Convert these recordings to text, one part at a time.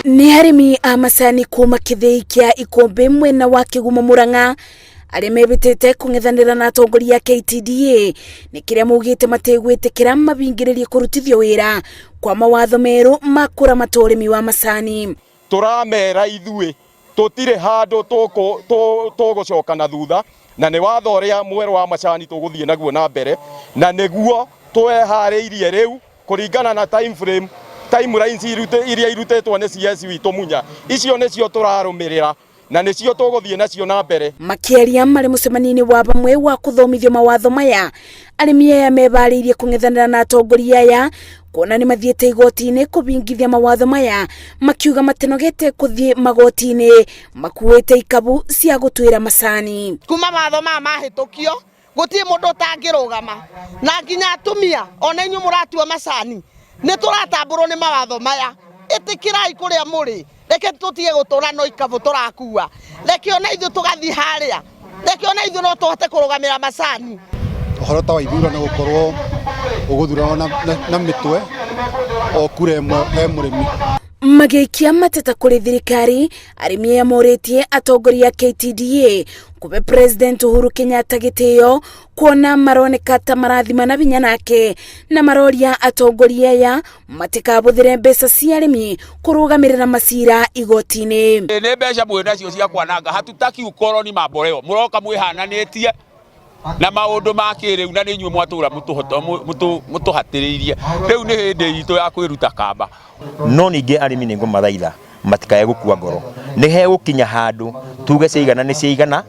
Ni arimi a macani kuma Kithii kia Ikombe mwena wa Kigumo Murang'a aria mebitite kung'ethanira na atongoria KTDA ni kiria mugite mategwitikira mabingiririe kurutithio wira kwa mawatho meru makura matorimi wa macani. Turamera ithui tutire handu tugucoka na thutha na ni watho ria mweru wa macani tuguthie naguo na mbere na niguo twehariirie riu kuringana na timelines iria irutetwo ni CS witu Munya. Icio nicio turarumirira na nicio tuguthie nacio na mbere. Makiaria mari mucemanini wa bamwe wa kuthomithio mawatho maya arimi aya mebariirie kung'ethanira na atongoria aya kuona ni mathiete igoti-ini kubingithia mawatho maya makiuga matenogete kuthie magoti-ini makuite ikabu cia gutwira macani. Kuma mawatho maya mahitukio gutie mundu utangirugama na nginya atumia ona inyu muratua macani ni turatamburwo ni mawatho maya. Itikirai kuria muri reke tutige gutura no ikabu turakua reke ona ithu tugathi haria reke ona ithu no tuhote kurugamira macani. Uhoro ta wa ithurano gukorwo uguthurana na mitwe o kure he murimi magiikia mateta kuri thirikari arimi aya moritie atongoria KTDA kube President Uhuru Kenyatta gitio kuona maroneka ta marathima na binya nake na maroria atongoria aya matikabuthire mbeca cia arimi kurugamirira macira igoti-ini. Ni mbeca mwinacio cia kwananga hatutaki ukoroni mamboreo muroka mwihananitie na maundu ma kiriu na ni nyue mwatura mutuhatiriirie riu ni hindi itu ya kwiruta kamba. No ninge arimi ningo mathaitha matikae gukua ngoro ni he gukinya handu tuge ciigana ni ciigana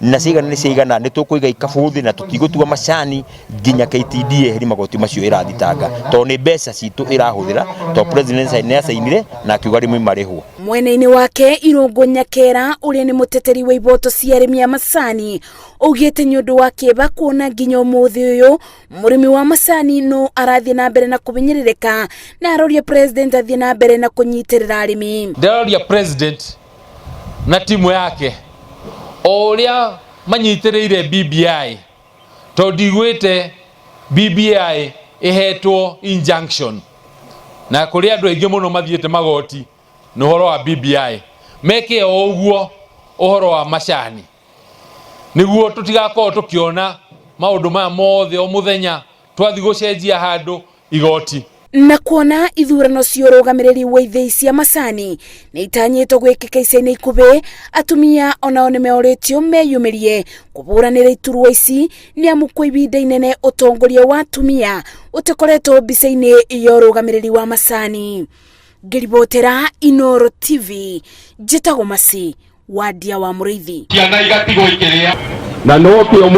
na ciigana ni ciigana ni tukuiga ikabuthi na tutigutua macani nginya KTDA heri magoti macio irathitanga to ni mbeca citu irahuthira to president ne asainire na akiuga rimwe marihwo. Mwena-ini wake Irungu Nyakera uria ni muteteri wa iboto cia arimi a macani ugite nyundu wa kieba kuona nginya umuthi uyu murimi wa macani no arathie na mbere na kubinyiririka na aroria president athie na mbere na kunyitirira arimi. Ndaroria president na timu yake oria manyitiriire BBI to digwite BBI ihetwo injunction na kuri andu aingi muno mathiete magoti no horo wa BBI meke oguo uhoro wa macani niguo tutigakorwo tukiona maundu maya mothe o muthenya twathi gucenjia handu igoti. Na kuona ithurano ciurugamiriri wa ithei cia macani ni itanyitwo gwikika ica-ini ikubi atumia onao ni meoritio meyumirie kuburanira iturwa ici ni amu kwa ibinda inene utongoria wa atumia utikoretwo mbica-ini ya urugamiriri wa macani. Ngiribotera Inooro TV njitagwo Maci Wadia wa Muriithi. Ciana igatigo ikiria na no kio